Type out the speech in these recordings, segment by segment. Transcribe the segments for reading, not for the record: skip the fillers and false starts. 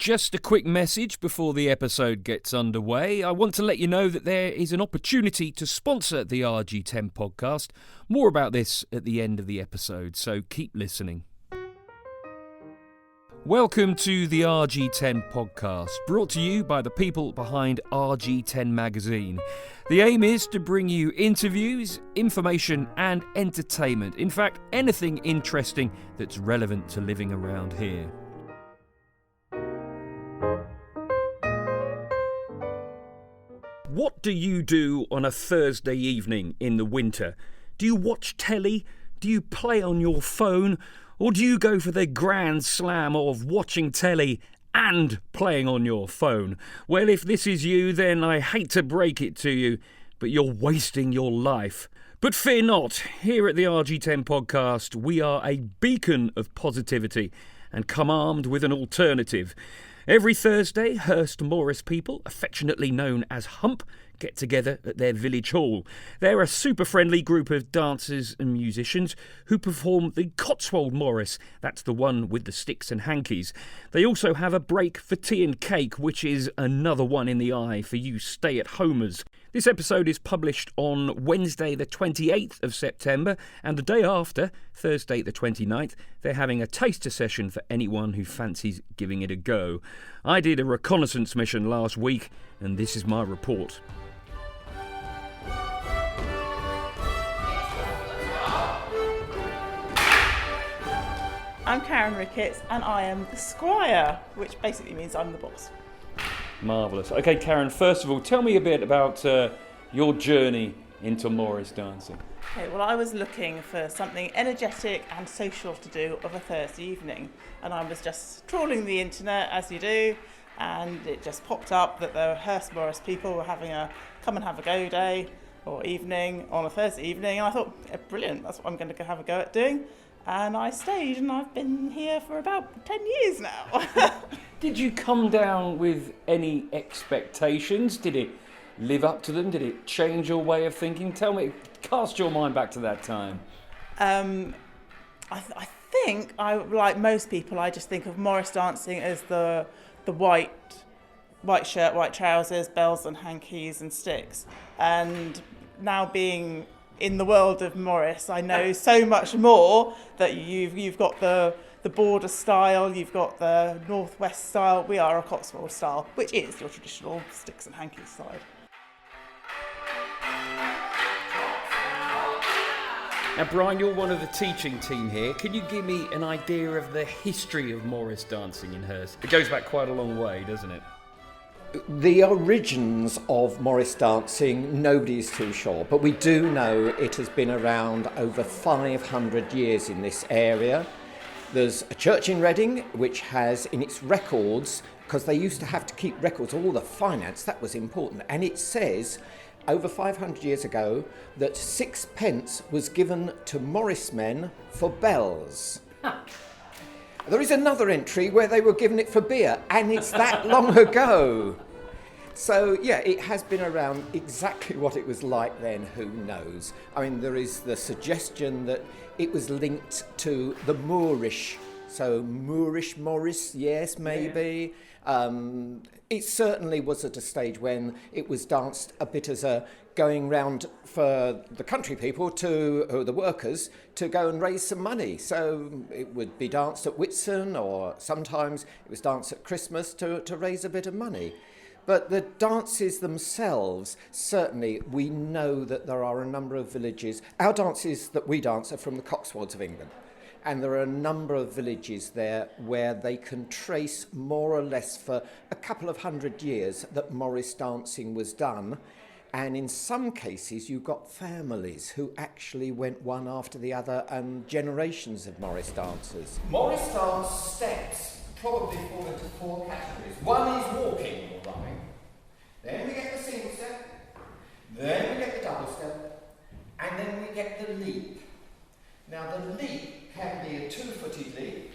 Just a quick message before the episode gets underway. I want to let you know that there is an opportunity to sponsor the RG10 podcast. More about this at the end of the episode, so keep listening. Welcome to the RG10 Podcast, brought to you by the people behind RG10 magazine. The aim is to bring you interviews, information and entertainment. In fact, anything interesting that's relevant to living around here. What do you do on a Thursday evening in the winter? Do you watch telly? Do you play on your phone? Or do you go for the grand slam of watching telly and playing on your phone? Well, if this is you, then I hate to break it to you, but you're wasting your life. But fear not, here at the RG10 Podcast, we are a beacon of positivity and come armed with an alternative. Every Thursday, Hurst Morris People, affectionately known as HuMP, get together at their village hall. They're a super friendly group of dancers and musicians who perform the Cotswold Morris. That's the one with the sticks and hankies. They also have a break for tea and cake, which is another one in the eye for you stay-at-homers. This episode is published on Wednesday the 28th of September, and the day after, Thursday the 29th, they're having a taster session for anyone who fancies giving it a go. I did a reconnaissance mission last week, and this is my report. I'm Karen Ricketts and I am the Squire, which basically means I'm the boss. Marvellous. Okay, Karen, first of all, tell me a bit about your journey into Morris dancing. Okay, well, I was looking for something energetic and social to do of a Thursday evening, and I was just trawling the internet, as you do, and it just popped up that the Hurst Morris People were having a come and have a go day or evening on a Thursday evening, and I thought, yeah, brilliant, that's what I'm going to go have a go at doing. And I stayed, and I've been here for about 10 years now. Did you come down with any expectations? Did it live up to them? Did it change your way of thinking? Tell me, cast your mind back to that time. I think, like most people, I just think of Morris dancing as the white shirt, white trousers, bells and hankies and sticks. And now being in the world of Morris, I know so much more that you've got the border style, you've got the northwest style. We are a Cotswold style, which is your traditional sticks and hankies side. Now, Brian, you're one of the teaching team here. Can you give me an idea of the history of Morris dancing in Hurst? It goes back quite a long way, doesn't it? The origins of Morris dancing, nobody's too sure, but we do know it has been around over 500 years in this area. There's a church in Reading which has in its records, because they used to have to keep records of all the finance, that was important, and it says over 500 years ago that 6p was given to Morris men for bells. There is another entry where they were given it for beer, and it's that long ago. So, yeah, it has been around. Exactly what it was like then, who knows? I mean, there is the suggestion that it was linked to the Moorish. So, Moorish Morris, yes, maybe. Yeah. It certainly was at a stage when it was danced a bit as a going round for the country people, or the workers, to go and raise some money. So it would be danced at Whitsun, or sometimes it was danced at Christmas to raise a bit of money. But the dances themselves, certainly we know that there are a number of villages. Our dances that we dance are from the Cotswolds of England. And there are a number of villages there where they can trace more or less for a couple of hundred years that Morris dancing was done. And in some cases, you've got families who actually went one after the other and generations of Morris dancers. Morris dance steps probably fall into 4 categories. One is walking or running. Then we get the single step. Then we get the double step. And then we get the leap. Now the leap can be a 2-footed leap,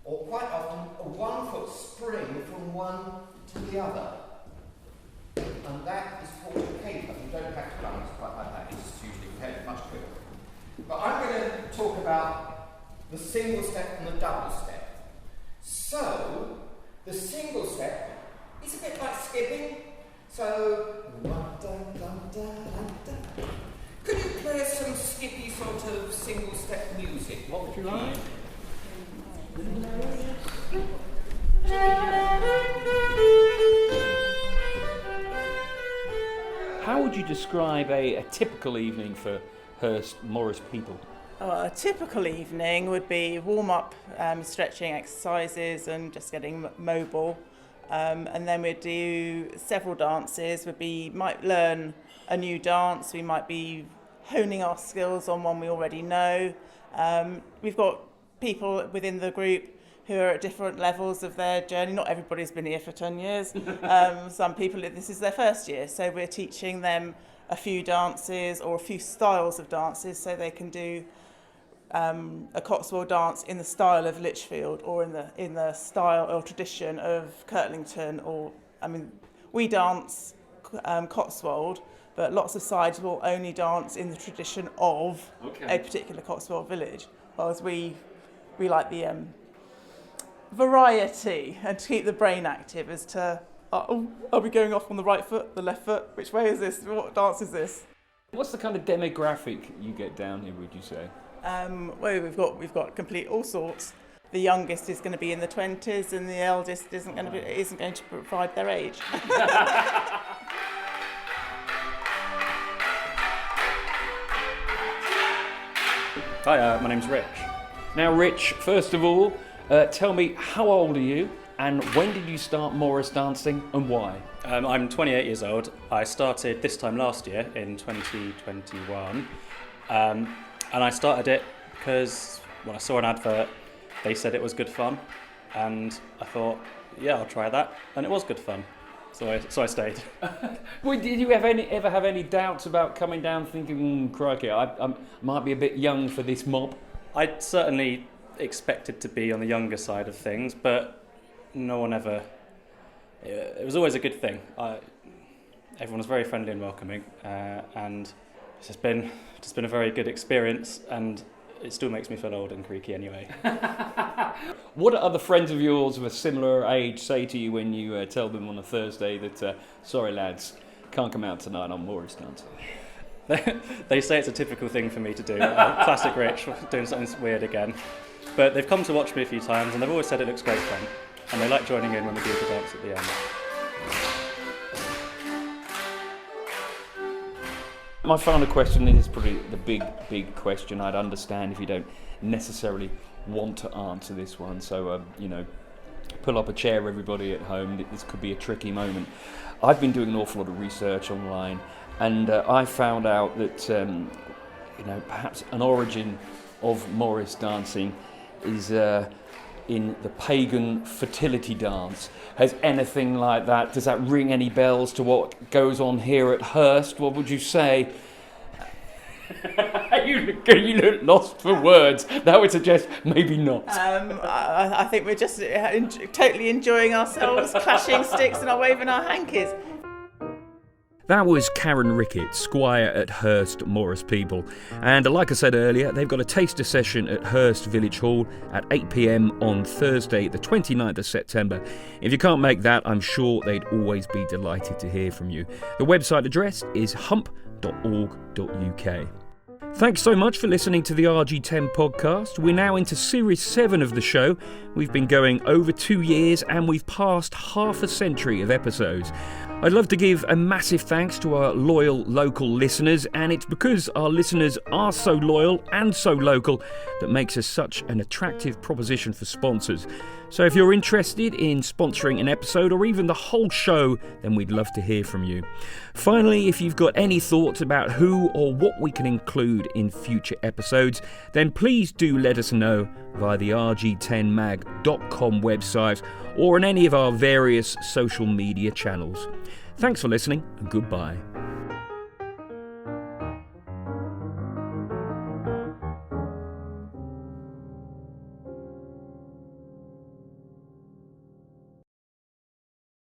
or quite often a 1-foot spring from one to the other. And that is called a caper. You don't have to balance quite like that, it's usually much quicker. But I'm going to talk about the single step and the double step. So, The single step is a bit like skipping. So, could you play some skippy sort of single step music? What would you like? How would you describe a typical evening for Hurst Morris People? A typical evening would be warm-up stretching exercises and just getting mobile. And then we'd do several dances. Might learn a new dance. We might be honing our skills on one we already know. We've got people within the group who are at different levels of their journey. Not everybody's been here for 10 years. Some people, this is their first year. So we're teaching them a few dances or a few styles of dances so they can do a Cotswold dance in the style of Lichfield or in the style or tradition of Kirtlington. We dance Cotswold, but lots of sides will only dance in the tradition of a particular Cotswold village, whereas we like the variety and to keep the brain active as to are we going off on the right foot, the left foot? Which way is this? What dance is this? What's the kind of demographic you get down here, would you say? Well, we've got complete all sorts. The youngest is going to be in the 20s, and the eldest isn't going to provide their age. Hi, my name's Rich. Now, Rich, first of all, tell me, how old are you, and when did you start Morris dancing, and why? I'm 28 years old. I started this time last year in 2021, and I started it because when I saw an advert, they said it was good fun, and I thought, yeah, I'll try that, and it was good fun. So I stayed. Well, did you ever have any doubts about coming down thinking, crikey, I might be a bit young for this mob? I certainly expected to be on the younger side of things, but no one ever... It was always a good thing. Everyone was very friendly and welcoming, and it's just been a very good experience, and it still makes me feel old and creaky anyway. What do other friends of yours of a similar age say to you when you tell them on a Thursday that, sorry lads, can't come out tonight on Morris dancing? They say it's a typical thing for me to do. Classic Rich, doing something weird again. But they've come to watch me a few times, and they've always said it looks great fun, and they like joining in when we do the dance at the end. My final question is probably the big question. I'd understand if you don't necessarily want to answer this one. So, pull up a chair, everybody at home. This could be a tricky moment. I've been doing an awful lot of research online, and I found out that, perhaps an origin of Morris dancing is in the pagan fertility dance. Has anything like that, does that ring any bells to what goes on here at Hurst? What would you say? You look lost for words. That would suggest maybe not. I think we're just totally enjoying ourselves, clashing sticks and waving our hankies. That was Karen Ricketts, Squire at Hurst Morris People. And like I said earlier, they've got a taster session at Hurst Village Hall at 8 p.m. on Thursday, the 29th of September. If you can't make that, I'm sure they'd always be delighted to hear from you. The website address is hump.org.uk. Thanks so much for listening to the RG10 podcast. We're now into Series 7 of the show. We've been going over 2 years and we've passed half a century of episodes. I'd love to give a massive thanks to our loyal local listeners, and it's because our listeners are so loyal and so local that makes us such an attractive proposition for sponsors. So if you're interested in sponsoring an episode or even the whole show, then we'd love to hear from you. Finally, if you've got any thoughts about who or what we can include in future episodes, then please do let us know via the rg10mag.com website or on any of our various social media channels. Thanks for listening and goodbye.